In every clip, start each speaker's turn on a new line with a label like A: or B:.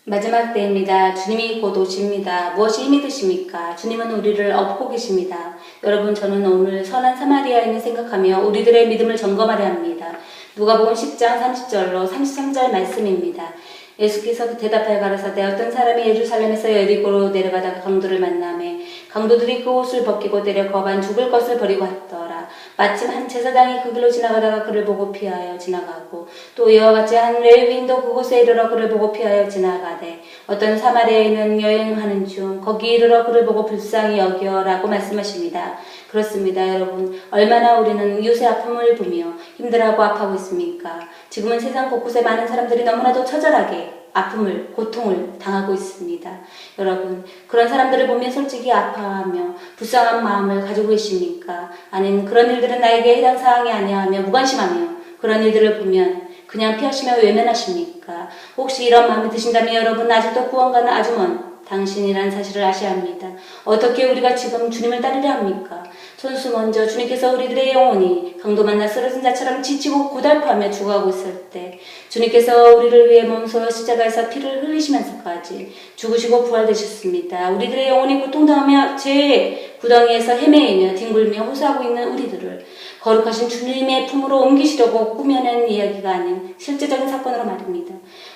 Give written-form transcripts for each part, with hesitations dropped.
A: 마지막 때입니다. 주님이 곧 오십니다. 무엇이 힘이 드십니까? 주님은 우리를 업고 계십니다. 여러분, 저는 오늘 선한 사마리아인을 생각하며 우리들의 믿음을 점검하려 합니다. 누가복음 10장 30절로 33절 말씀입니다. 예수께서 대답하여 가라사대 어떤 사람이 예루살렘에서 여리고로 내려가다가 강도를 만나매 강도들이 그 옷을 벗기고 때려 거반 죽을 것을 버리고 왔더라. 마침 한 제사장이 그 길로 지나가다가 그를 보고 피하여 지나가고 또 이와 같이 한 레위인도 그곳에 이르러 그를 보고 피하여 지나가되 어떤 사마리아인은 여행하는 중 거기 이르러 그를 보고 불쌍히 여겨라고 말씀하십니다. 그렇습니다. 여러분, 얼마나 우리는 이웃의 아픔을 보며 힘들어하고 아파하고 있습니까? 지금은 세상 곳곳에 많은 사람들이 너무나도 처절하게 아픔을, 고통을 당하고 있습니다. 여러분, 그런 사람들을 보면 솔직히 아파하며 불쌍한 마음을 가지고 계십니까? 아니면 그런 일들은 나에게 해당 사항이 아니야 하며 무관심하며 그런 일들을 보면 그냥 피하시며 외면하십니까? 혹시 이런 마음이 드신다면 여러분, 아직도 구원과는 아주 먼 당신이라는 사실을 아셔야 합니다. 어떻게 우리가 지금 주님을 따르려 합니까? 손수 먼저 주님께서 우리들의 영혼이 강도 만나 쓰러진 자처럼 지치고 고달파하며 죽어가고 있을 때 주님께서 우리를 위해 몸소 십자가에서 피를 흘리시면서까지 죽으시고 부활되셨습니다. 우리들의 영혼이 고통당하며 죄의 구덩이에서 헤매이며 뒹굴며 호소하고 있는 우리들을 거룩하신 주님의 품으로 옮기시려고 꾸며낸 이야기가 아닌 실제적인 사건으로 말입니다.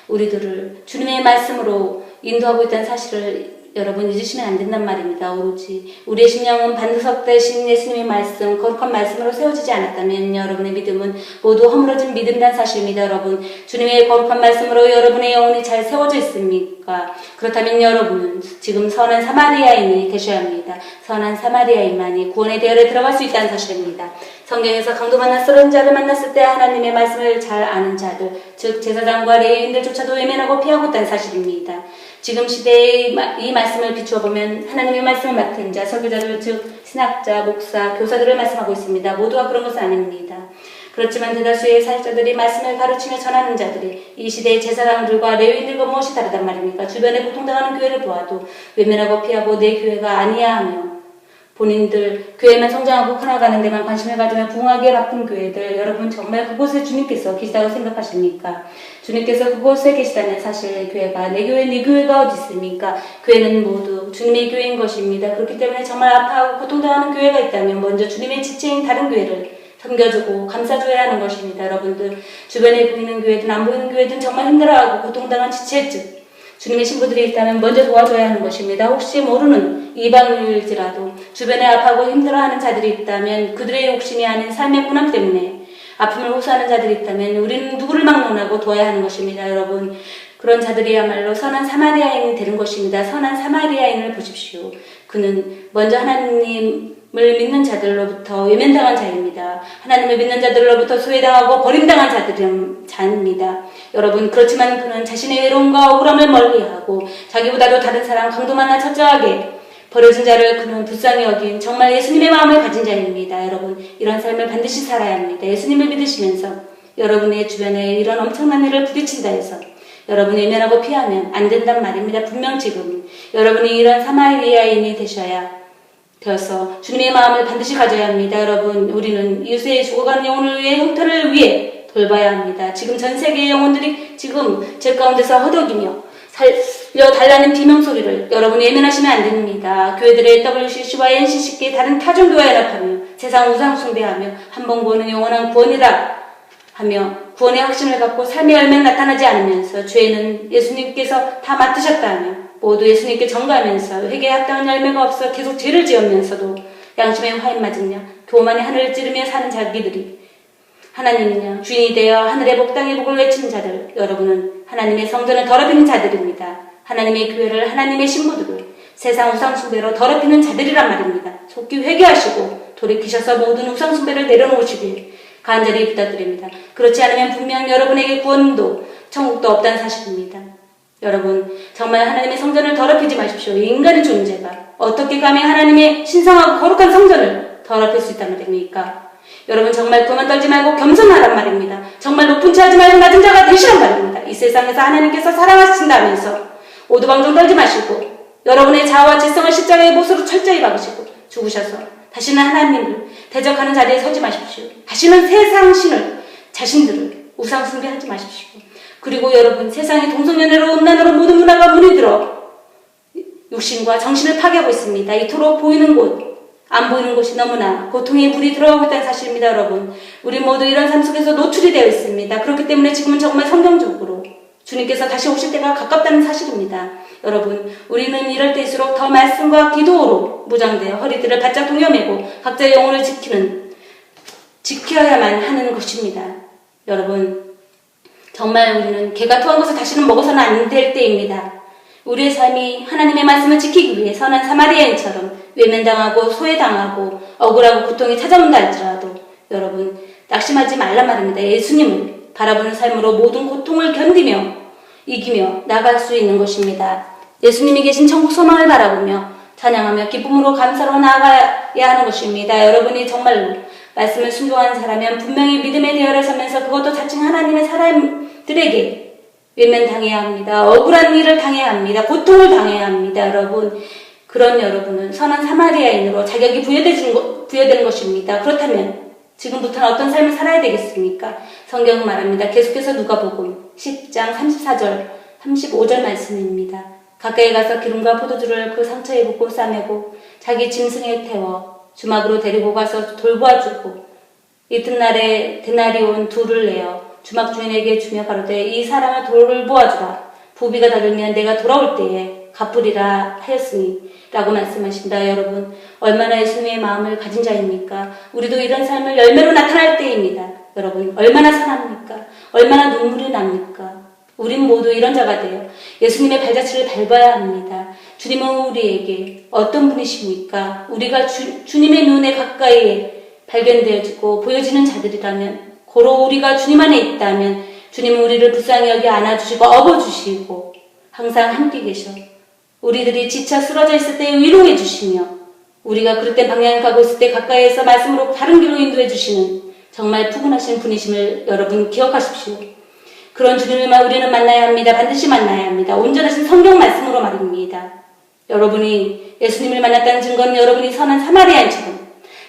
A: 우리들을 주님의 말씀으로 인도하고 있다는 사실을 여러분 잊으시면 안 된단 말입니다. 오로지 우리의 심령은 반석 대신 예수님의 말씀, 거룩한 말씀으로 세워지지 않았다면 여러분의 믿음은 모두 허물어진 믿음이란 사실입니다. 여러분, 주님의 거룩한 말씀으로 여러분의 영혼이 잘 세워져 있습니까? 그렇다면 여러분은 지금 선한 사마리아인이 되셔야 합니다. 선한 사마리아인만이 구원의 대열에 들어갈 수 있다는 사실입니다. 성경에서 강도 만나 쓰러진 자를 만났을 때 하나님의 말씀을 잘 아는 자들, 즉 제사장과 레위인들조차도 외면하고 피하고 있다는 사실입니다. 지금 시대의 이 말씀을 비추어 보면 하나님의 말씀을 맡은 자, 설교자들, 즉 신학자, 목사, 교사들을 말씀하고 있습니다. 모두가 그런 것은 아닙니다. 그렇지만 대다수의 사역자들이 말씀을 가르치며 전하는 자들이 이 시대의 제사장들과 레위인들과 무엇이 다르단 말입니까? 주변에 고통당하는 교회를 보아도 외면하고 피하고 내 교회가 아니야 하며 본인들 교회만 성장하고 커나가는 데만 관심을 가지며 부흥하기에 바쁜 교회들, 여러분 정말 그곳에 주님께서 계시다고 생각하십니까? 주님께서 그곳에 계시다는 사실 교회가 내 교회, 네 교회가 어디 있습니까? 교회는 모두 주님의 교회인 것입니다. 그렇기 때문에 정말 아파하고 고통당하는 교회가 있다면 먼저 주님의 지체인 다른 교회를 섬겨주고 감싸줘야 하는 것입니다. 여러분들 주변에 보이는 교회든 안 보이는 교회든 정말 힘들어하고 고통당한 지체즉 주님의 신부들이 있다면 먼저 도와줘야 하는 것입니다. 혹시 모르는 이방인일지라도 주변에 아파하고 힘들어하는 자들이 있다면 그들의 욕심이 아닌 삶의 고난 때문에 아픔을 호소하는 자들이 있다면 우리는 누구를 막론하고 도와야 하는 것입니다. 여러분, 그런 자들이야말로 선한 사마리아인이 되는 것입니다. 선한 사마리아인을 보십시오. 그는 먼저 하나님을 믿는 자들로부터 외면당한 자입니다. 하나님을 믿는 자들로부터 소외당하고 버림당한 자입니다. 여러분, 그렇지만 그는 자신의 외로움과 억울함을 멀리하고 자기보다도 다른 사람 강도 만나 철저하게 버려진 자를 그는 불쌍히 여긴 정말 예수님의 마음을 가진 자입니다. 여러분, 이런 삶을 반드시 살아야 합니다. 예수님을 믿으시면서 여러분의 주변에 이런 엄청난 일을 부딪힌다 해서 여러분이 외면하고 피하면 안 된단 말입니다. 분명 지금 여러분이 이런 사마리아인이 되어서 주님의 마음을 반드시 가져야 합니다. 여러분, 우리는 이웃의 죽어가는 영혼을 위해 형태를 위해 돌봐야 합니다. 지금 전 세계의 영혼들이 지금 제 가운데서 허덕이며 살려달라는 비명소리를 여러분이 외면하시면 안 됩니다. 교회들의 WCC와 NCC께 다른 타종교와 연합하며 세상 우상 숭배하며 한 번 구원은 영원한 구원이라 하며 구원의 확신을 갖고 삶의 열매는 나타나지 않으면서 죄는 예수님께서 다 맡으셨다 하며 모두 예수님께 전가하면서 회개에 합당한 열매가 없어 계속 죄를 지으면서도 양심의 화인 맞으며 교만의 하늘을 찌르며 사는 자기들이 하나님이냐 주인이 되어 하늘의 복당의 복을 외치는 자들, 여러분은 하나님의 성전을 더럽히는 자들입니다. 하나님의 교회를, 하나님의 신부들을 세상 우상숭배로 더럽히는 자들이란 말입니다. 속히 회개하시고 돌이키셔서 모든 우상숭배를 내려놓으시길 간절히 부탁드립니다. 그렇지 않으면 분명 여러분에게 구원도 천국도 없다는 사실입니다. 여러분, 정말 하나님의 성전을 더럽히지 마십시오. 인간의 존재가 어떻게 감히 하나님의 신성하고 거룩한 성전을 더럽힐 수 있단 말입니까? 여러분, 정말 그만 떨지 말고 겸손하란 말입니다. 정말 높은 자 하지 말고 낮은 자가 되시란 말입니다. 이 세상에서 하나님께서 사랑하신다면서 오두방정 떨지 마시고 여러분의 자아와 지성을 십자가의 못으로 철저히 박으시고 죽으셔서 다시는 하나님을 대적하는 자리에 서지 마십시오. 다시는 세상 신을, 자신들을 우상 숭배하지 마십시오. 그리고 여러분, 세상의 동성연애로 음란으로 모든 문화가 육신과 정신을 파괴하고 있습니다. 이토록 보이는 곳, 안 보이는 곳이 너무나 고통의 물이 들어오고 있다는 사실입니다. 여러분, 우리 모두 이런 삶 속에서 노출이 되어 있습니다. 그렇기 때문에 지금은 정말 성경적으로 주님께서 다시 오실 때가 가깝다는 사실입니다. 여러분, 우리는 이럴 때일수록 더 말씀과 기도로 무장되어 허리들을 바짝 동여매고 각자의 영혼을 지켜야만 하는 것입니다. 여러분, 정말 우리는 개가 토한 것을 다시는 먹어서는 안 될 때입니다. 우리의 삶이 하나님의 말씀을 지키기 위해 선한 사마리아인처럼 외면당하고 소외당하고 억울하고 고통이 찾아온다 할지라도 여러분, 낙심하지 말란 말입니다. 예수님을 바라보는 삶으로 모든 고통을 견디며 이기며 나갈 수 있는 것입니다. 예수님이 계신 천국 소망을 바라보며 찬양하며 기쁨으로 감사로 나아가야 하는 것입니다. 여러분이 정말로 말씀을 순종하는 사람이면 분명히 믿음의 대열에 서면서 그것도 자칭 하나님의 사람들에게 외면당해야 합니다. 억울한 일을 당해야 합니다. 고통을 당해야 합니다. 여러분, 그런 여러분은 선한 사마리아인으로 자격이 부여되는 것입니다. 그렇다면 지금부터는 어떤 삶을 살아야 되겠습니까? 성경은 말합니다. 계속해서 누가복음 10장 34절 35절 말씀입니다. 가까이 가서 기름과 포도주를 그 상처에 붓고 싸매고 자기 짐승에 태워 주막으로 데리고 가서 돌보아주고 이튿날에 데나리온 2를 내어 주막 주인에게 주며 가로되 이 사람을 돌보아주라. 부비가 닫으면 내가 돌아올 때에 갚으리라 하였으니 라고 말씀하신다. 여러분, 얼마나 예수님의 마음을 가진 자입니까? 우리도 이런 삶을 열매로 나타날 때입니다. 여러분, 얼마나 선합니까? 얼마나 눈물이 납니까? 우린 모두 이런 자가 되어 예수님의 발자취를 밟아야 합니다. 주님은 우리에게 어떤 분이십니까? 우리가 주님의 눈에 가까이 발견되어지고 보여지는 자들이라면, 고로 우리가 주님 안에 있다면 주님은 우리를 불쌍히 여기 안아주시고 업어주시고 항상 함께 계셔 우리들이 지쳐 쓰러져 있을 때 위로해 주시며 우리가 그릇된 방향을 가고 있을 때 가까이에서 말씀으로 다른 길로 인도해 주시는 정말 푸근하신 분이심을 여러분 기억하십시오. 그런 주님을 우리는 만나야 합니다. 반드시 만나야 합니다. 온전하신 성경 말씀으로 말입니다. 여러분이 예수님을 만났다는 증거는 여러분이 선한 사마리아인처럼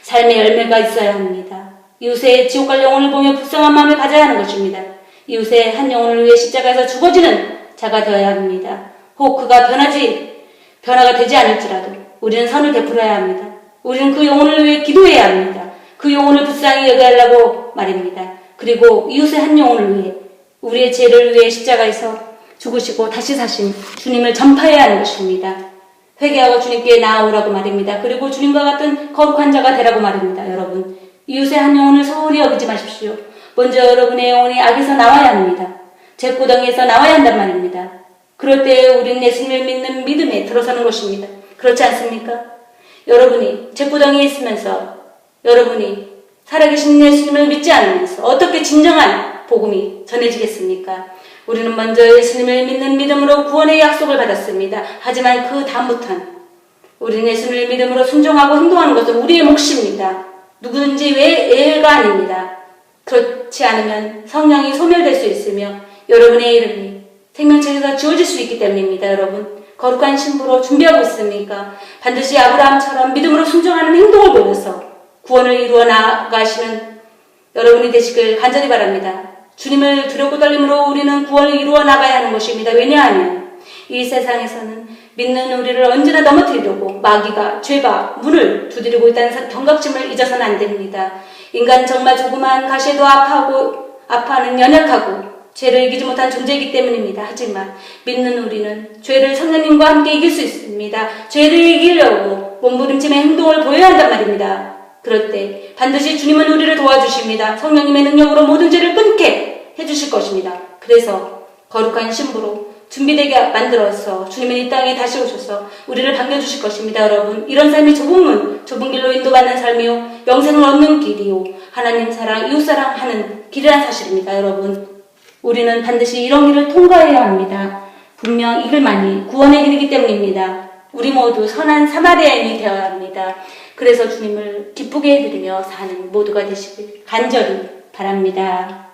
A: 삶의 열매가 있어야 합니다. 이웃의 지옥 갈 영혼을 보며 불쌍한 마음을 가져야 하는 것입니다. 이웃의 한 영혼을 위해 십자가에서 죽어지는 자가 되어야 합니다. 혹 그가 변화가 되지 않을지라도 우리는 선을 베풀어야 합니다. 우리는 그 영혼을 위해 기도해야 합니다. 그 영혼을 불쌍히 여겨하려고 말입니다. 그리고 이웃의 한 영혼을 위해 우리의 죄를 위해 십자가에서 죽으시고 다시 사신 주님을 전파해야 하는 것입니다. 회개하고 주님께 나아오라고 말입니다. 그리고 주님과 같은 거룩한 자가 되라고 말입니다. 여러분, 이웃의 한 영혼을 소홀히 여기지 마십시오. 먼저 여러분의 영혼이 악에서 나와야 합니다. 잿고덩이에서 나와야 한단 말입니다. 그럴 때 우리는 예수님을 믿는 믿음에 들어서는 것입니다. 그렇지 않습니까? 여러분이 잿고덩이에 있으면서 여러분이 살아계신 예수님을 믿지 않으면서 어떻게 진정한 복음이 전해지겠습니까? 우리는 먼저 예수님을 믿는 믿음으로 구원의 약속을 받았습니다. 하지만 그 다음부터는 우리는 예수님을 믿음으로 순종하고 행동하는 것은 우리의 몫입니다. 누구든지 예외가 아닙니다. 그렇지 않으면 성령이 소멸될 수 있으며 여러분의 이름이 생명책에서 지워질 수 있기 때문입니다. 여러분, 거룩한 신부로 준비하고 있습니까? 반드시 아브라함처럼 믿음으로 순종하는 행동을 보여서 구원을 이루어 나가시는 여러분이 되시길 간절히 바랍니다. 주님을 두렵고 떨림으로 우리는 구원을 이루어 나가야 하는 것입니다. 왜냐하면 이 세상에서는 믿는 우리를 언제나 넘어뜨리려고 마귀가, 죄가 문을 두드리고 있다는 경각심을 잊어서는 안 됩니다. 인간은 정말 조그마한 가시에도 아파하는 연약하고 죄를 이기지 못한 존재이기 때문입니다. 하지만 믿는 우리는 죄를 성령님과 함께 이길 수 있습니다. 죄를 이기려고 몸부림치는 행동을 보여야 한단 말입니다. 그럴 때 반드시 주님은 우리를 도와주십니다. 성령님의 능력으로 모든 죄를 끊게 해주실 것입니다. 그래서 거룩한 신부로 준비되게 만들어서 주님은 이 땅에 다시 오셔서 우리를 반겨주실 것입니다. 여러분, 이런 삶이 좁은 길로 인도받는 삶이요, 영생을 얻는 길이요, 하나님 사랑, 이웃 사랑하는 길이라는 사실입니다. 여러분, 우리는 반드시 이런 길을 통과해야 합니다. 분명 이글만이 구원의 길이기 때문입니다. 우리 모두 선한 사마리아인이 되어야 합니다. 그래서 주님을 기쁘게 해드리며 사는 모두가 되시길 간절히 바랍니다.